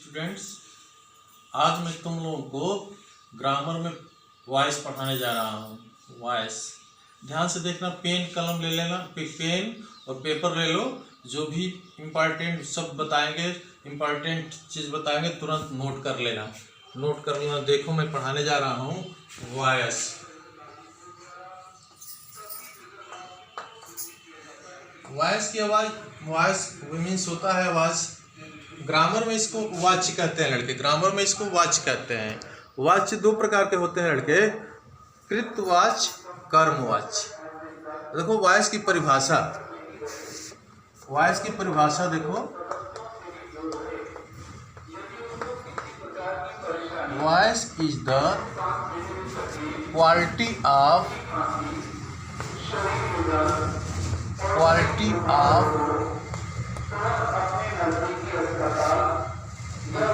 Students, आज मैं तुम लोगों को ग्रामर में वॉइस पढ़ाने जा रहा हूँ। वॉइस ध्यान से देखना, पेन कलम ले लेना, पेन और पेपर ले लो। जो भी इम्पॉर्टेंट सब बताएंगे, इम्पॉर्टेंट चीज़ बताएंगे, तुरंत नोट कर लेना। नोट कर लेना। देखो मैं पढ़ाने जा रहा हूँ वॉइस। वॉइस की आवाज़, वॉइस मीन्स होता है आवाज़। ग्रामर में इसको वाच्य कहते हैं लड़के, ग्रामर में इसको वाच्य कहते हैं। वाच्य दो प्रकार के होते हैं लड़के, कृतवाच्य, कर्मवाच्य। देखो वॉइस की परिभाषा, वॉइस की परिभाषा देखो। Voice is the quality of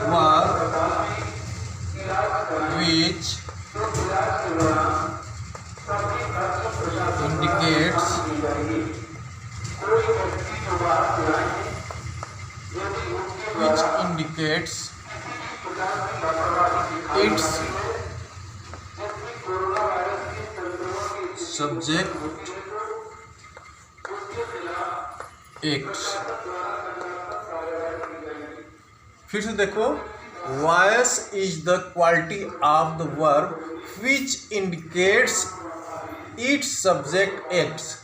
verb which indicates its subject acts। फिर से देखो, voice is the quality of the verb which indicates it's subject acts.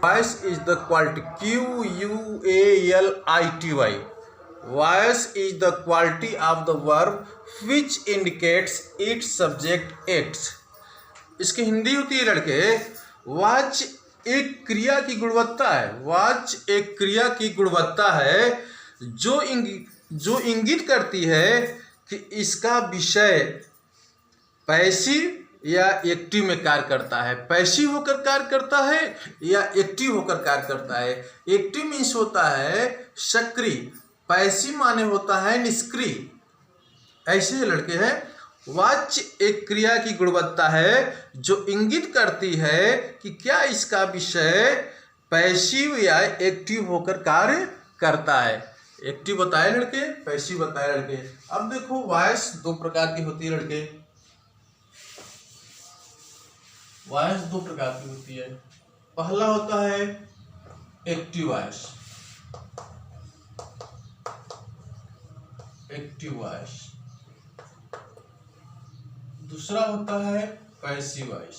Voice is the quality, QUALITY। Voice is the quality of the verb which indicates it's subject acts. इसकी हिंदी होती है लड़के, वाच्य एक क्रिया की गुणवत्ता है। वाच्य एक क्रिया की गुणवत्ता है जो इंगित करती है कि इसका विषय पैसिव या एक्टिव में कार्य करता है। पैसिव होकर कार्य करता है या एक्टिव होकर कार्य करता है। एक्टिव मीन्स होता है सक्रिय, पैसिव माने होता है निष्क्रिय। ऐसे लड़के हैं। वाच्य एक क्रिया की गुणवत्ता है जो इंगित करती है कि क्या इसका विषय पैसिव या एक्टिव होकर कार्य करता है। एक्टिव बताए लड़के, पैसिव बताए लड़के। अब देखो वॉइस दो प्रकार की होती है लड़के। वॉइस दो प्रकार की होती है। पहला होता है एक्टिव वॉइस, एक्टिव वॉइस। दूसरा होता है passive voice,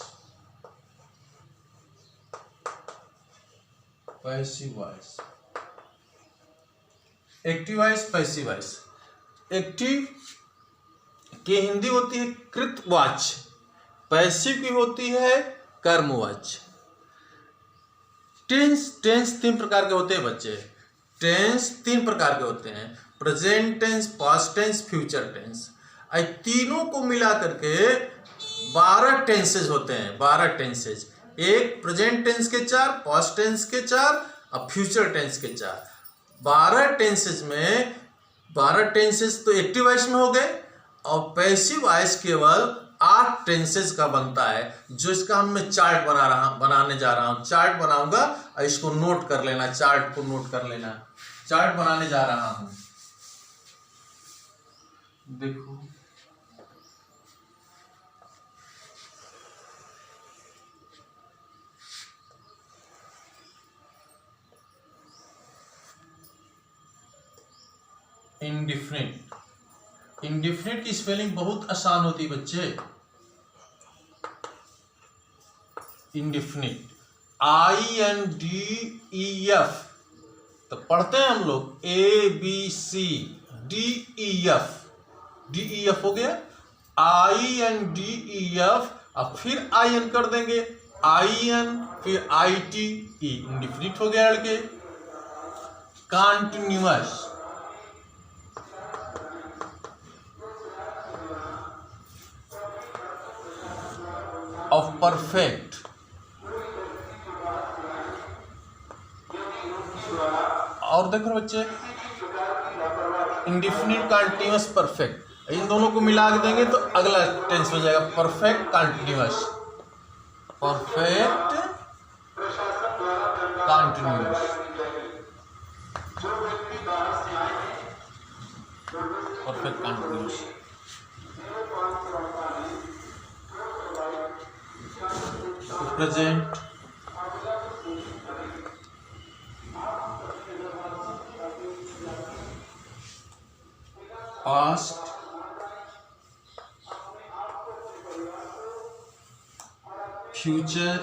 passive voice. Active voice, passive voice. Active की हिंदी होती है कृतवाच्य, पैसिव की होती है कर्मवाच्य। टेंस तीन प्रकार के होते हैं बच्चे। टेंस तीन प्रकार के होते हैं, present tense, past tense, future tense. तीनों को मिला करके 12 टेंसेज होते हैं। 12 टेंसेज, एक प्रेजेंट टेंस के 4, पास्ट टेंस के 4 और फ्यूचर टेंस के 4। 12 टेंसेज में 12 टेंसेज तो एक्टिव वॉइस में हो गए और पैसिव वॉइस केवल 8 टेंसेज का बनता है। जो इसका मैं चार्ट बनाने जा रहा हूँ। चार्ट बनाऊंगा और इसको नोट कर लेना, चार्ट को नोट कर लेना। चार्ट बनाने जा रहा हूँ, देखो। इंडिफिनिट, इंडिफिनिट की स्पेलिंग बहुत आसान होती है बच्चे। Indefinite, INDEF। तो पढ़ते हैं हम लोग ABCDEF। DEF हो गया, INDEF। अब फिर IN कर देंगे, IN फिर ITE। इंडिफिनिट हो गया लड़के। कॉन्टिन्यूअस, ऑफ परफेक्ट, और देखो बच्चे इंडिफिनिट, कॉन्टिन्यूअस, परफेक्ट। इन दोनों को मिला के देंगे तो अगला टेंस हो जाएगा perfect continuous, perfect continuous. Perfect continuous. Present, past, future,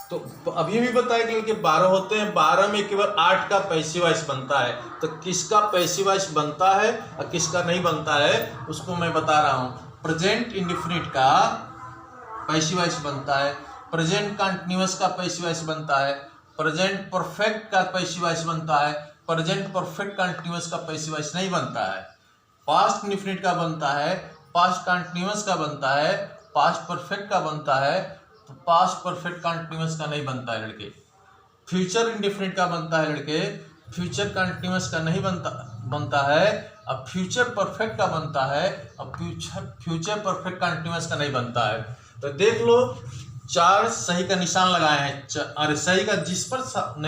तो अभी भी बताया कि 12 होते हैं, 12 में केवल 8 का पैसिव वॉइस बनता है। तो किसका पैसिव वॉइस बनता है और किसका नहीं बनता है उसको मैं बता रहा हूँ। प्रेजेंट इंडेफिनिट का पैसिव वॉइस बनता है, प्रेजेंट कंटीन्यूअस का पैसिव वॉइस बनता है, प्रेजेंट परफेक्ट का पैसिव वॉइस बनता है, प्रेजेंट परफेक्ट कंटीन्यूअस का पैसिव वॉइस नहीं बनता है। पास्ट इंडेफिनिट का बनता है, पास्ट कंटीन्यूअस का बनता है, पास्ट परफेक्ट का बनता है, तो पास्ट परफेक्ट कंटीन्यूअस का नहीं बनता है लड़के। फ्यूचर इंडेफिनिट का बनता है लड़के, फ्यूचर कंटीन्यूअस का नहीं बनता है। अब फ्यूचर परफेक्ट का बनता है, अब फ्यूचर परफेक्ट कंटीन्यूअस का नहीं बनता है। तो देख लो 4 सही का निशान लगाए हैं, अरे सही का जिस पर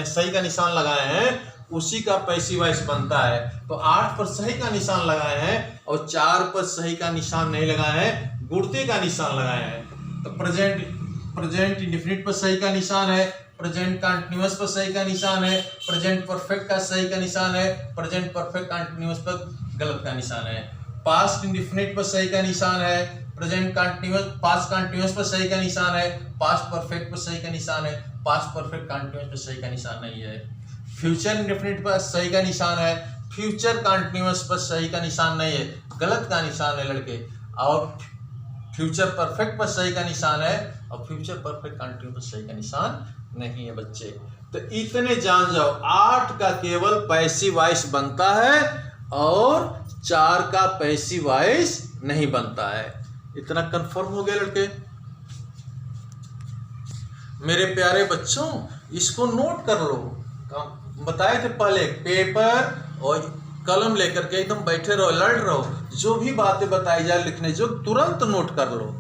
सही का निशान लगाए हैं उसी का पैसिव वॉइस बनता है। तो 8 पर सही का निशान लगाए हैं और 4 पर सही का निशान नहीं लगाए हैं, गुणते का निशान लगाए हैं। तो प्रेजेंट इंडेफिनिट पर सही का निशान है, प्रेजेंट कंटीन्यूअस पर सही का निशान है, प्रेजेंट परफेक्ट का सही का निशान है, प्रेजेंट परफेक्ट कंटीन्यूअस पर गलत का निशान है। पास्ट इंडेफिनिट पर सही का निशान है, प्रेजेंट कंटीन्यूअस पास्ट कंटीन्यूअस पर सही का निशान है, पास्ट परफेक्ट पर सही का निशान है, पास्ट परफेक्ट कंटीन्यूअस पर सही का निशान नहीं है। फ्यूचर इंडेफिनिट पर सही का निशान है, फ्यूचर कंटीन्यूअस पर सही का निशान नहीं है, गलत का निशान है लड़के। और फ्यूचर परफेक्ट पर सही का निशान है और फ्यूचर परफेक्ट कंटीन्यूअस पर सही का निशान नहीं है बच्चे। तो इतने जान जाओ, 8 का केवल पैसिव वॉइस बनता है और 4 का पैसिव वॉइस नहीं बनता है। इतना कंफर्म हो गया लड़के। मेरे प्यारे बच्चों इसको नोट कर लो। बताए थे पहले, पेपर और कलम लेकर के एकदम बैठे रहो, लड़ रहो, जो भी बातें बताई जाए लिखने जो तुरंत नोट कर लो।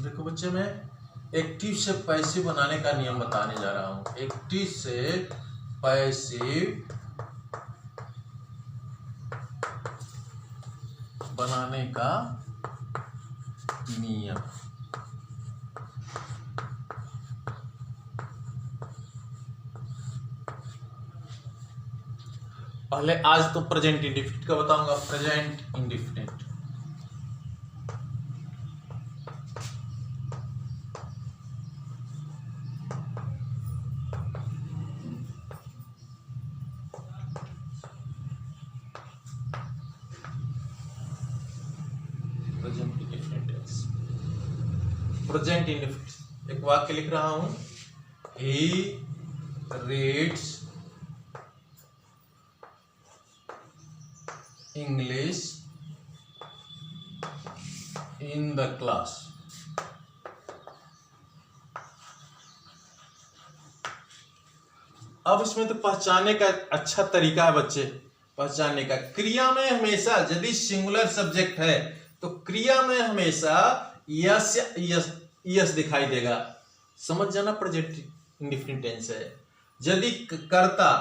देखो बच्चे, मैं एक्टिव से पैसिव बनाने का नियम बताने जा रहा हूं। एक्टिव से पैसिव बनाने का नियम। पहले आज तो प्रेजेंट इंडेफिनिट का बताऊंगा। प्रेजेंट इंडेफिनिट, प्रेजेंट इंडेफिनिट एक वाक्य लिख रहा हूं। He reads English in the class. अब इसमें तो पहचानने का अच्छा तरीका है बच्चे, पहचानने का। क्रिया में हमेशा यदि सिंगुलर सब्जेक्ट है तो क्रिया में हमेशा यस यस यस दिखाई देगा। समझ जाना, प्रेजेंट इंडेफिनिट टेंस है। यदि कर्ता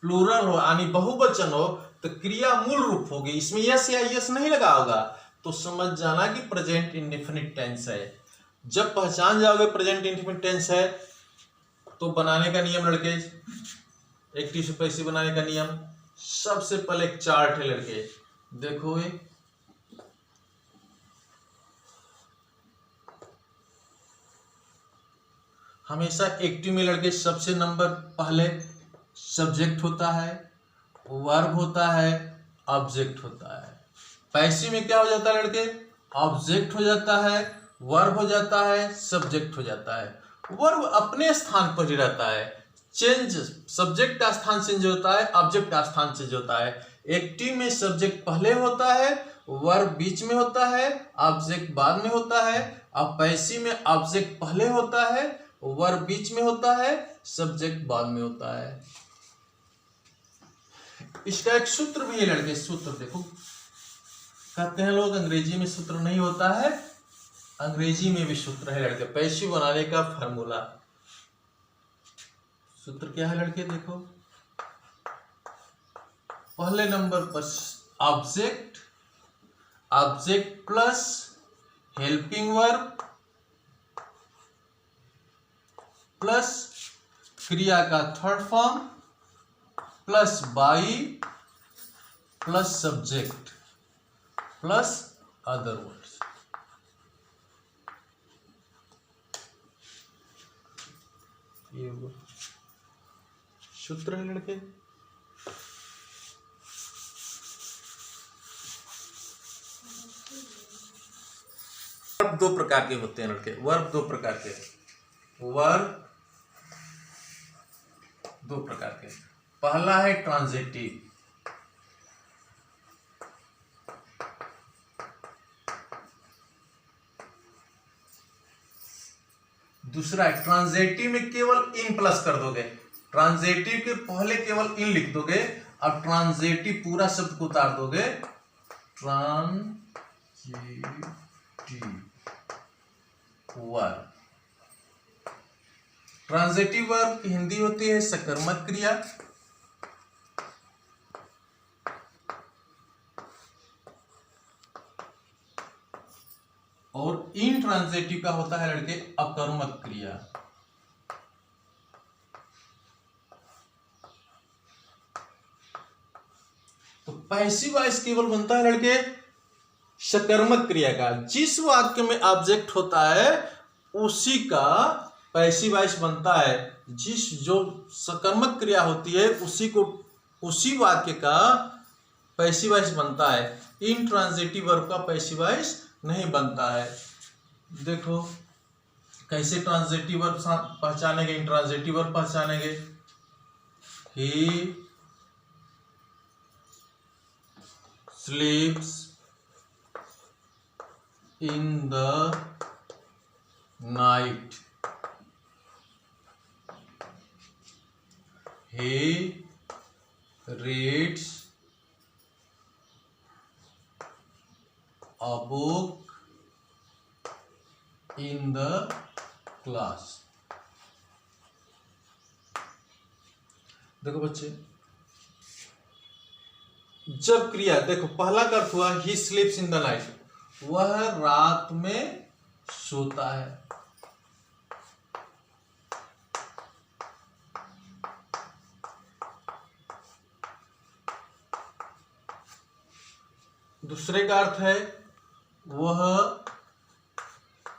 प्लूरल हो यानी बहुवचन हो तो क्रिया मूल रूप होगी, इसमें यस या यस नहीं लगा होगा, तो समझ जाना कि प्रेजेंट इंडेफिनिट टेंस है। जब पहचान जाओगे प्रेजेंट इंडेफिनिट टेंस है तो बनाने का नियम लड़के, एक्टिव से पैसिव बनाने का नियम। सबसे पहले एक चार्ट है लड़के, देखो ये हमेशा एक्टिव में लड़के सबसे नंबर पहले सब्जेक्ट होता है, वर्ब होता है, ऑब्जेक्ट होता है। पैसिव में क्या हो जाता है लड़के, ऑब्जेक्ट हो जाता है, वर्ब हो जाता है, सब्जेक्ट हो जाता है। वर्ब अपने स्थान पर ही रहता है, चेंज सब्जेक्ट का स्थान चेंज होता है, ऑब्जेक्ट का स्थान चेंज होता है। एक्टिव में सब्जेक्ट पहले होता है, वर्ब बीच में होता है, ऑब्जेक्ट बाद में होता है। और पैसिव में ऑब्जेक्ट पहले होता है, वर्ब बीच में होता है, सब्जेक्ट बाद में होता है। इसका एक सूत्र भी है लड़के, सूत्र देखो, कहते हैं लोग अंग्रेजी में सूत्र नहीं होता है, अंग्रेजी में भी सूत्र है लड़के, पैसिव बनाने का फार्मूला। सूत्र क्या है लड़के, देखो पहले नंबर पर object, object plus helping verb plus क्रिया का third form plus by plus subject plus other words. ये सूत्र है लड़के। वर्ब दो प्रकार के होते हैं लड़के, वर्ब दो प्रकार के, वर्ब दो प्रकार के। पहला है ट्रांजिटिव, दूसरा है ट्रांजिटिव में केवल इन प्लस कर दोगे, ट्रांजिटिव के पहले केवल इन लिख दोगे, अब ट्रांजिटिव पूरा शब्द को उतार दोगे, ट्रांजिटिव वर्ब। ट्रांजिटिव वर्ब की हिंदी होती है सकर्मक क्रिया, और इनट्रांजिटिव का होता है लड़के अकर्मक क्रिया। तो पैसिव वॉइस केवल बनता है लड़के सकर्मक क्रिया का, जिस वाक्य में ऑब्जेक्ट होता है उसी का पैसिव वॉइस बनता है, जिस जो सकर्मक क्रिया होती है उसी को, उसी वाक्य का पैसिव वॉइस बनता है। इनट्रांजिटिव वर्ब का पैसिव वॉइस नहीं बनता है। देखो कैसे ट्रांजिटिव वर्ब पहचानेंगे, इंट्रांजिटिव वर्ब पहचानेंगे, he sleeps in the night, he reads a book in the class। देखो बच्चे, जब क्रिया, देखो पहला का अर्थ हुआ he sleeps in the night, वह रात में सोता है। दूसरे का अर्थ है वह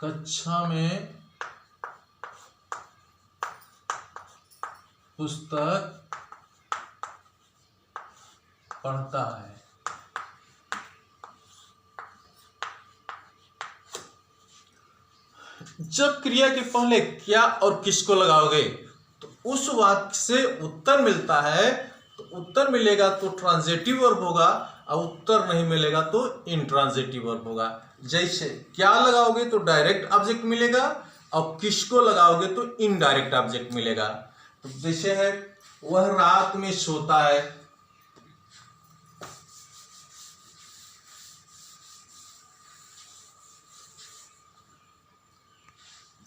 कक्षा में पुस्तक पढ़ता है। जब क्रिया के पहले क्या और किसको लगाओगे तो उस वाक्य से उत्तर मिलता है, तो उत्तर मिलेगा तो ट्रांजिटिव वर्ब होगा, और उत्तर नहीं मिलेगा तो इनट्रांजिटिव वर्ब होगा। जैसे क्या लगाओगे तो डायरेक्ट ऑब्जेक्ट मिलेगा, और किसको लगाओगे तो इनडायरेक्ट ऑब्जेक्ट मिलेगा। तो जैसे है वह रात में सोता है,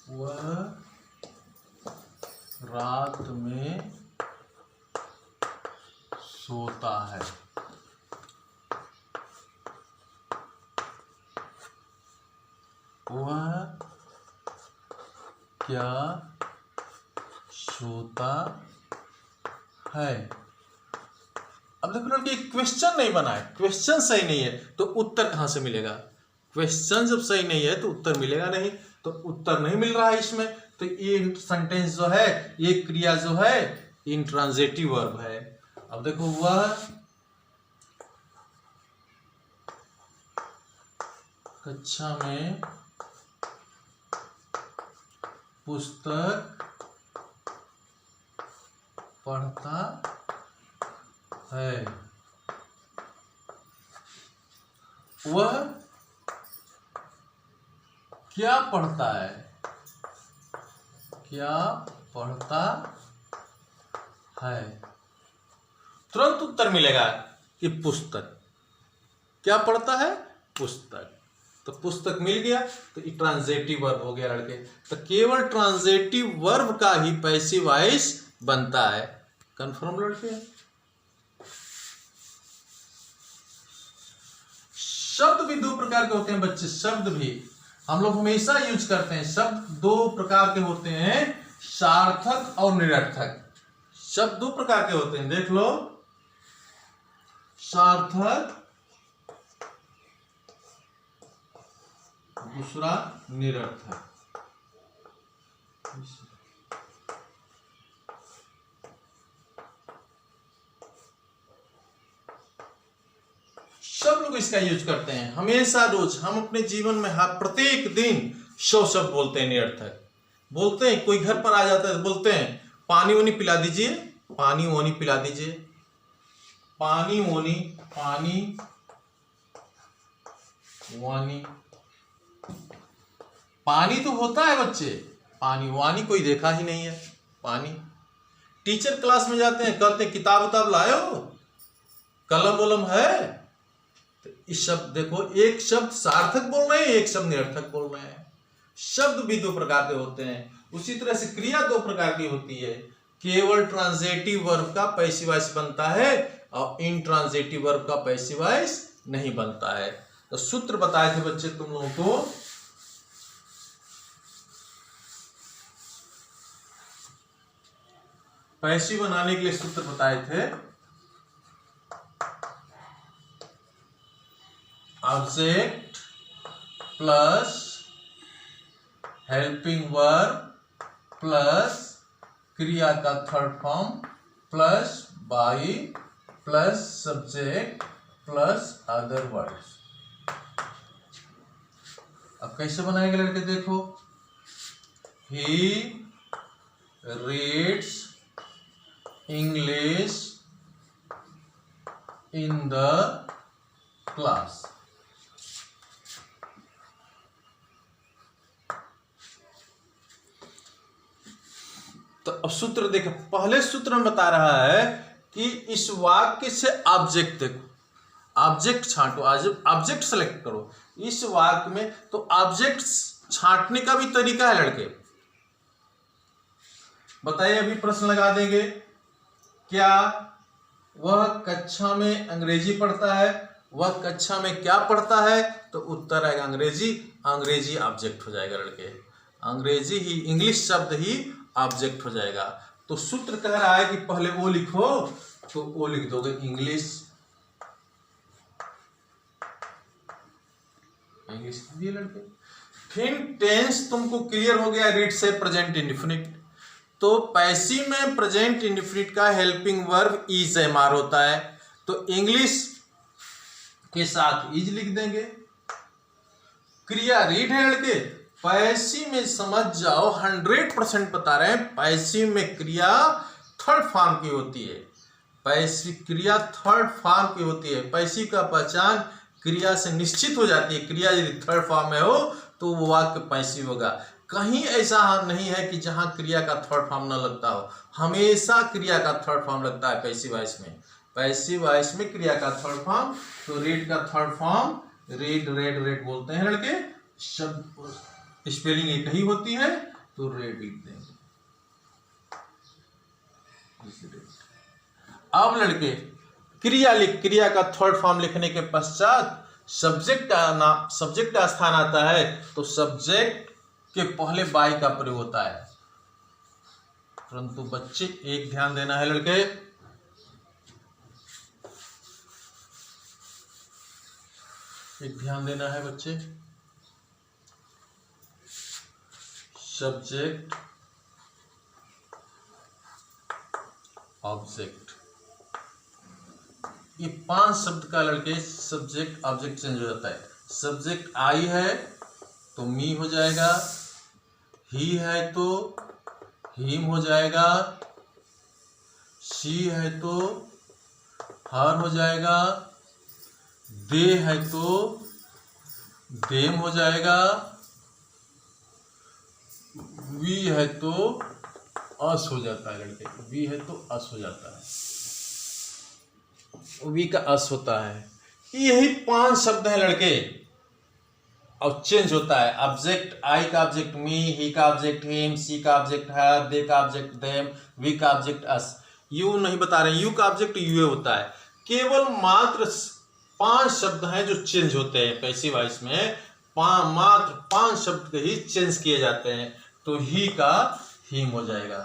वह रात में सोता है। वह क्या सोता है। अब देखो लड़के क्वेश्चन नहीं बना है, क्वेश्चन सही नहीं है तो उत्तर कहां से मिलेगा। क्वेश्चन जब सही नहीं है तो उत्तर मिलेगा नहीं, तो उत्तर नहीं मिल रहा है इसमें, तो ये सेंटेंस जो है, ये क्रिया जो है इनट्रांजिटिव वर्ब है। अब देखो वह कक्षा में पुस्तक पढ़ता है। वह क्या पढ़ता है, क्या पढ़ता है? तुरंत उत्तर मिलेगा कि पुस्तक। क्या पढ़ता है? पुस्तक। तो पुस्तक मिल गया, तो ये ट्रांजेटिव वर्ब हो गया लड़के। तो केवल ट्रांजेटिव वर्ब का ही पैसिव वॉइस बनता है। कंफर्म लड़के? शब्द भी दो प्रकार के होते हैं बच्चे। शब्द भी हम लोग हमेशा यूज करते हैं। शब्द दो प्रकार के होते हैं, सार्थक और निरर्थक। शब्द दो प्रकार के होते हैं, देख लो, सार्थक, दूसरा निरर्थक। सब लोग इसका यूज करते हैं हमेशा, रोज। हम अपने जीवन में हर प्रत्येक दिन 100 शब्द बोलते हैं निरर्थक। बोलते हैं, कोई घर पर आ जाता है तो बोलते हैं पानी वानी पिला दीजिए, पानी वानी पिला दीजिए, पानी वानी, पानी वानी। पानी तो होता है बच्चे, पानी वानी कोई देखा ही नहीं है। पानी। टीचर क्लास में जाते हैं, कहते हैं किताब उताब लाए हो, कलम वलम है। तो इस शब्द देखो, एक शब्द सार्थक बोल रहे हैं, एक शब्द निरर्थक बोल रहे हैं। शब्द भी दो प्रकार के होते हैं। उसी तरह से क्रिया दो प्रकार की होती है। केवल ट्रांजेटिव वर्ब का पैसिव वॉइस बनता है और इनट्रांजेटिव वर्ब का पैसिव वॉइस नहीं बनता है। तो सूत्र बताए थे बच्चे तुम लोगों को, पैसिव बनाने के लिए सूत्र बताए थे। Object plus helping verb plus क्रिया का third form plus by plus subject plus other words. अब कैसे बनाएंगे लड़के? देखो, he reads English in the class. तो अब सूत्र देखो, पहले सूत्र में बता रहा है कि इस वाक्य से ऑब्जेक्ट देखो, ऑब्जेक्ट छांटो, ऑब्जेक्ट सेलेक्ट करो इस वाक्य में। तो ऑब्जेक्ट छांटने का भी तरीका है लड़के, बताइए। अभी प्रश्न लगा देंगे, क्या वह कक्षा में अंग्रेजी पढ़ता है? वह कक्षा में क्या पढ़ता है? तो उत्तर आएगा अंग्रेजी। अंग्रेजी ऑब्जेक्ट हो जाएगा लड़के, अंग्रेजी ही, इंग्लिश शब्द ही ऑब्जेक्ट हो जाएगा। तो सूत्र कह रहा है कि पहले वो लिखो, तो वो लिख दोगे इंग्लिश, इंग्लिश दिए लड़के। फिर टेंस तुमको क्लियर हो गया, रीड से प्रेजेंट इंडेफिनिट। तो पैसिव में प्रेजेंट इंडेफिनिट का हेल्पिंग वर्ब इज एमआर होता है, तो इंग्लिश के साथ इज लिख देंगे। क्रिया रीड है लड़के, पैसिव में समझ जाओ, 100% बता रहे हैं, पैसिव में क्रिया थर्ड फॉर्म की होती है। पैसिव क्रिया थर्ड फॉर्म की होती है। पैसिव का पहचान क्रिया से निश्चित हो जाती है। क्रिया यदि थर्ड फॉर्म में हो तो वो वाक्य पैसिव होगा। कहीं ऐसा नहीं है कि जहां क्रिया का थर्ड फॉर्म न लगता हो, हमेशा क्रिया का थर्ड फॉर्म लगता है पैसिव वॉइस में। पैसिव वॉइस में क्रिया का थर्ड फॉर्म, तो रीड का third form read, red, red बोलते हैं लड़के। शब्द स्पेलिंग एक ही होती है, तो रेड लिख देंगे। अब लड़के क्रिया लिख, क्रिया का थर्ड फॉर्म लिखने के पश्चात सब्जेक्ट का स्थान आता है, तो सब्जेक्ट के पहले बाई का प्रयोग होता है। परंतु बच्चे एक ध्यान देना है लड़के, एक ध्यान देना है बच्चे, सब्जेक्ट ऑब्जेक्ट, ये 5 शब्द का लड़के सब्जेक्ट ऑब्जेक्ट चेंज हो जाता है। सब्जेक्ट आई है तो मी हो जाएगा, ही है तो हिम हो जाएगा, शी है तो हर हो जाएगा, दे है तो देम हो जाएगा, वी है तो अस हो जाता है लड़के, वी है तो अस हो जाता है, वी का अस होता है। यही 5 शब्द हैं लड़के, और चेंज होता है। ऑब्जेक्ट, आई का ऑब्जेक्ट मी, ही का ऑब्जेक्ट हिम, सी का ऑब्जेक्ट हर, दे का ऑब्जेक्ट देम, वी का ऑब्जेक्ट अस। यू नहीं बता रहे, यू का ऑब्जेक्ट यू होता है। केवल मात्र 5 शब्द हैं जो चेंज होते हैं पैसिव वॉइस में, मात्र 5 शब्द ही चेंज किए जाते हैं। तो ही का हिम हो जाएगा।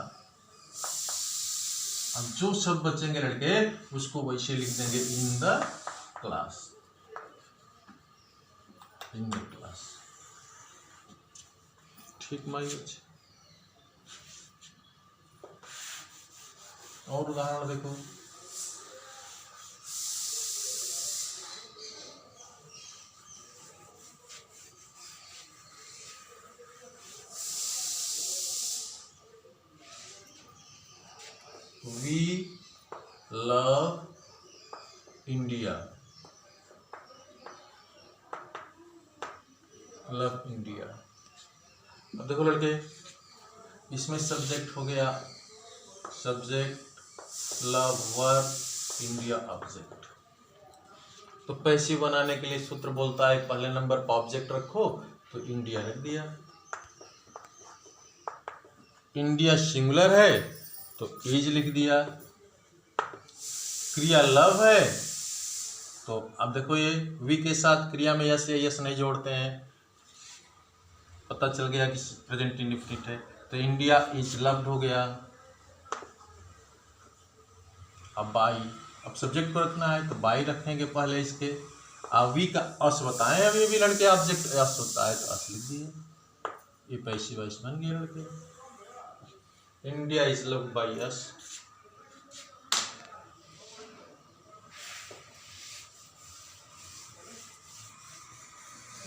अब जो शब्द बचेंगे लड़के उसको वैसे लिख देंगे in the class, in the class. ठीक माई बच्चे। और उदाहरण देखो, we love India, love India. अब देखो लड़के, इसमें सब्जेक्ट हो गया, subject love, verb, India object. तो पैसिव बनाने के लिए सूत्र बोलता है पहले नंबर पर ऑब्जेक्ट रखो, तो इंडिया रख दिया। इंडिया सिंगुलर है तो इज लिख दिया। क्रिया लव है तो अब देखो ये वी के साथ क्रिया में यस या यस नहीं जोड़ते हैं, पता चल गया कि प्रेजेंट इंडेफिनिट है। तो इंडिया इज लव्ड हो गया। अब बाई, अब सब्जेक्ट को रखना है तो बाई रखेंगे पहले इसके। अब वी का अस बताएं, अब ये भी लड़के ऑब्जेक्ट अस होता है तो अस लिख दिए। ये पैसिव वॉइस बन गया लड़के। India is loved by us.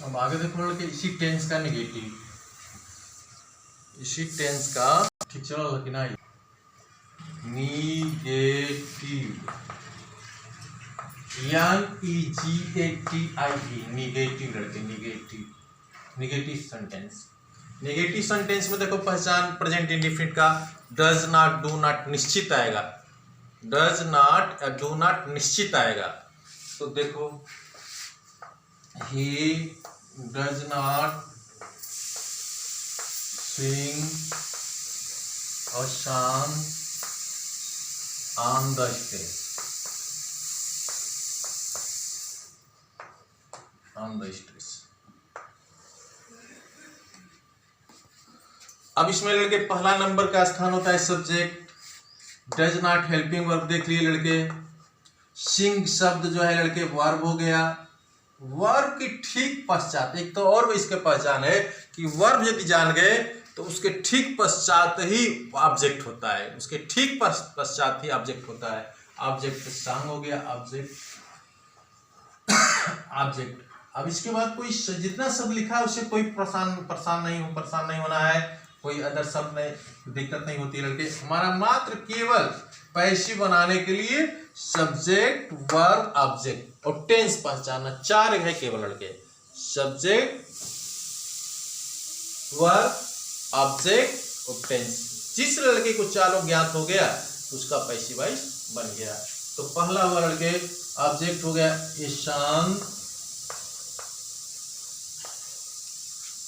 अब आगे देखो लड़के, इसी टेंस का निगेटिव, इसी टेंस का, ठीक चलो कि नहीं, निगेटिव, NEGATIV, निगेटिव लड़के, negative, negative sentence. Negative sentence में देखो पहचान प्रेजेंट इंडेफिनिट का, डज नॉट, डू नॉट निश्चित आएगा, डज नॉट या डू नॉट निश्चित आएगा। तो देखो he does not sing a song on the stage, on the stage। अब इसमें लड़के पहला नंबर का स्थान होता है subject, does not helping verb देख लिए लड़के, सिंग शब्द जो है लड़के वर्ब हो गया। वर्ब की ठीक पश्चात, एक तो और इसके पहचान है कि वर्ब यदि जान गए तो उसके ठीक पश्चात ही ऑब्जेक्ट होता है, उसके ठीक पश्चात ही ऑब्जेक्ट होता है। ऑब्जेक्ट सॉन्ग हो गया, ऑब्जेक्ट, ऑब्जेक्ट। अब इसके बाद कोई जितना शब्द लिखा है उससे कोई परेशान नहीं होना है, कोई अदर शब्द नहीं, दिक्कत नहीं होती लड़के। हमारा मात्र केवल पैसिव बनाने के लिए सब्जेक्ट, वर्ब, ऑब्जेक्ट और टेंस पहचानना, 4 है केवल लड़के, सब्जेक्ट, वर्ब, ऑब्जेक्ट और टेंस। जिस लड़के को चारों ज्ञात हो गया उसका पैसिव वॉइस बन गया। तो पहला हुआ लड़के ऑब्जेक्ट हो गया ईशान,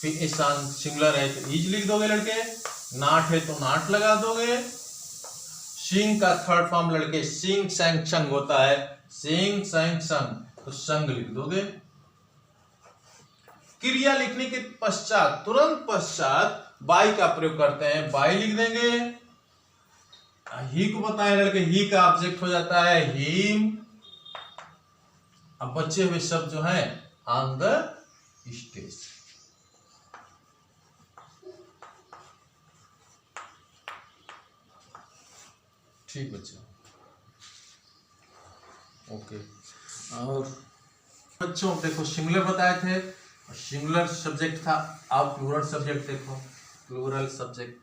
फिर ईशान सिंगुलर है तो इज लिख दोगे लड़के, नाट है तो नाट लगा दोगे। सिंग का थर्ड फॉर्म लड़के सिंग सैंग संग होता है, सिंग सैंग संग तो संग लिख दोगे। क्रिया लिखने के पश्चात, तुरंत पश्चात बाई का प्रयोग करते हैं, बाई लिख देंगे। ही को बताए लड़के, ही का ऑब्जेक्ट हो जाता है हिम। अब बचे हुए शब्द जो हैं ऑन द स्टेज। ठीक बच्चों, ओके। और बच्चों देखो सिंगुलर बताए थे, सिंगुलर सब्जेक्ट था। अब प्लूरल सब्जेक्ट देखो, plural subject,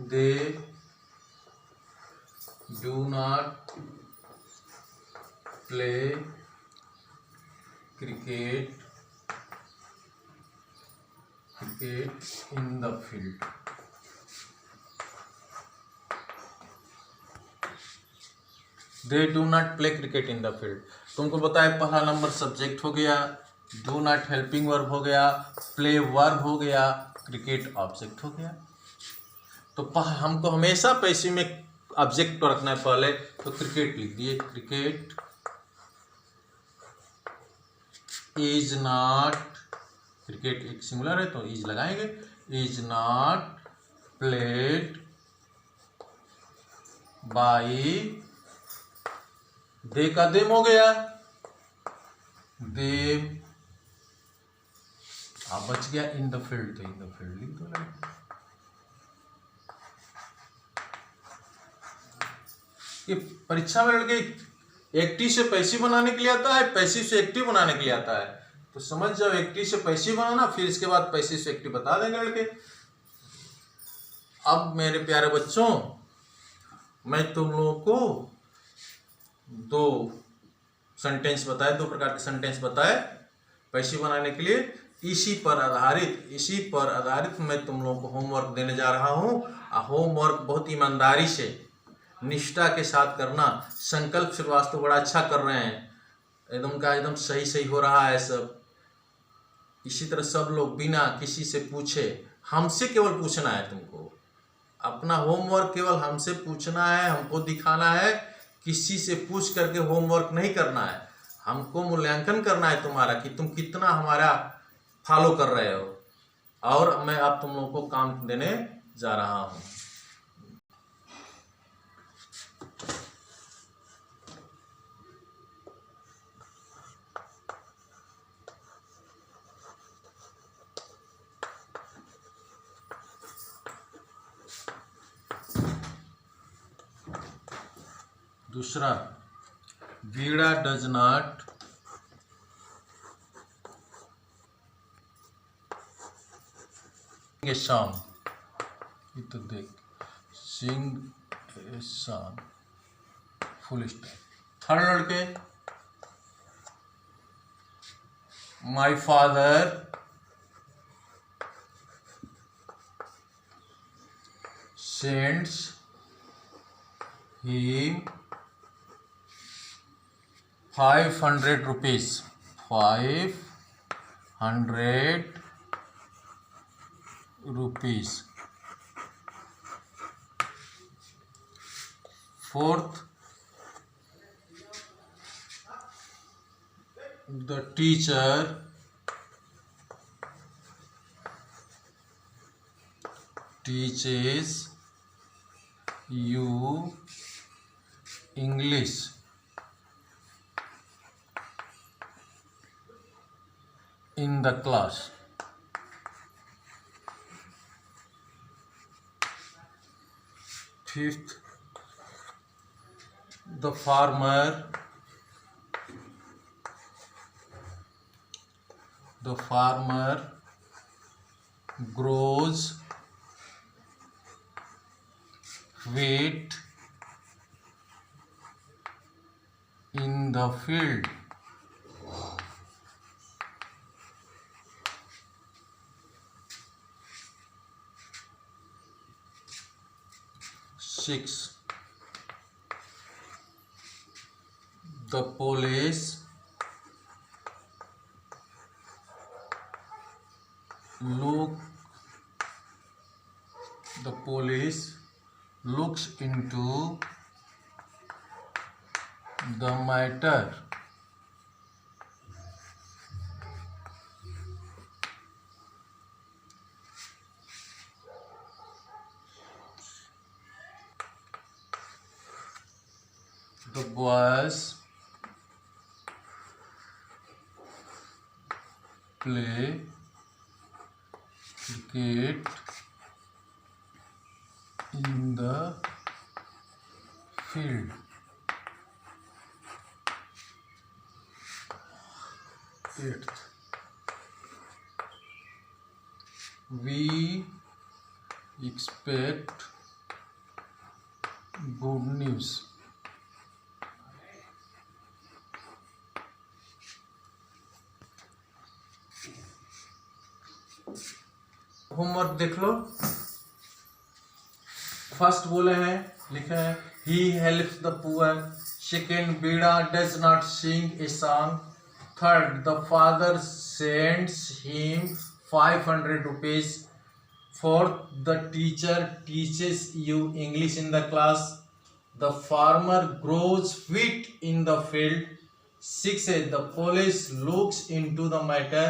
they do not play cricket cricket in the field. They do not play cricket in the field. तुमको बताया पहला नंबर सब्जेक्ट हो गया, डू नॉट हेल्पिंग वर्ब हो गया, प्ले वर्ब हो गया, क्रिकेट ऑब्जेक्ट हो गया। तो हमको हमेशा पैसिव में ऑब्जेक्ट को रखना है पहले, तो क्रिकेट लिख दिए, क्रिकेट इज नॉट, क्रिकेट एक सिंगुलर है तो इज लगाएंगे, इज नॉट प्लेड बाई, दे का देम हो गया, देम आप बच गया इन द फील्ड, तो इन द फील्ड लिख दो। ये परीक्षा में लड़के एक्टिव से पैसिव बनाने के लिए आता है, पैसिव से एक्टिव बनाने के लिए आता है। तो समझ जाओ एक्टिव से पैसिव बनाना, फिर इसके बाद पैसिव से एक्टिव बता देंगे लड़के। अब मेरे प्यारे बच्चों, मैं तुम लोगों को दो सेंटेंस बताए, दो प्रकार के सेंटेंस बताए पैसिव बनाने के लिए। इसी पर आधारित मैं तुम लोगों को होमवर्क देने जा रहा हूँ। होमवर्क बहुत ईमानदारी से, निष्ठा के साथ करना। संकल्प श्रीवास्तव बड़ा अच्छा कर रहे हैं, एकदम सही हो रहा है सब। इसी तरह सब लोग बिना किसी से पूछे, हमसे केवल पूछना है तुमको, अपना होमवर्क केवल हमसे पूछना है, हमको दिखाना है, किसी से पूछ करके होमवर्क नहीं करना है। हमको मूल्यांकन करना है तुम्हारा कि तुम कितना हमारा फॉलो कर रहे हो। और मैं अब तुम लोगों को काम देने जा रहा हूँ। दूसरा, Veena does not a song, ये तो देख, sing a song, full stop. Third लड़के, my father sends him 500 rupees, 500 rupees। Fourth, the teacher teaches you English in the class। Fifth, the farmer grows wheat in the field। Six, the police looks into the matter। The boys play cricket in the field। Eighth, we expect good news। Homework देख लो। First बोले हैं, लिखा है he helps the poor. Second, बीड़ा does not sing a song. Third, the father sends him 500 rupees. Fourth, the teacher teaches you English in the class. The farmer grows wheat in the field। 6 है, the police looks into the matter.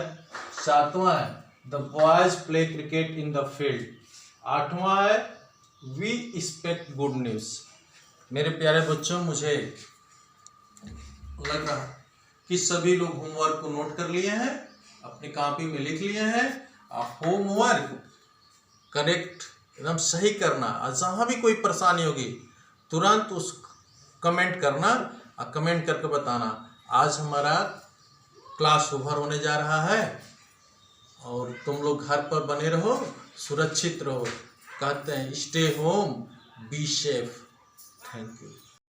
7वां है, the boys play cricket in the field. 8वां है, we expect good news. मेरे प्यारे बच्चों, मुझे लग रहा कि सभी लोग होमवर्क को नोट कर लिए हैं, अपनी कॉपी में लिख लिए हैं। होमवर्क करेक्ट एकदम सही करना, और जहाँ भी कोई परेशानी होगी तुरंत उस कमेंट करना और कमेंट करके बताना। आज हमारा क्लास ओवर होने जा रहा है और तुम लोग घर पर बने रहो, सुरक्षित रहो। कहते हैं stay home, be safe. Thank you.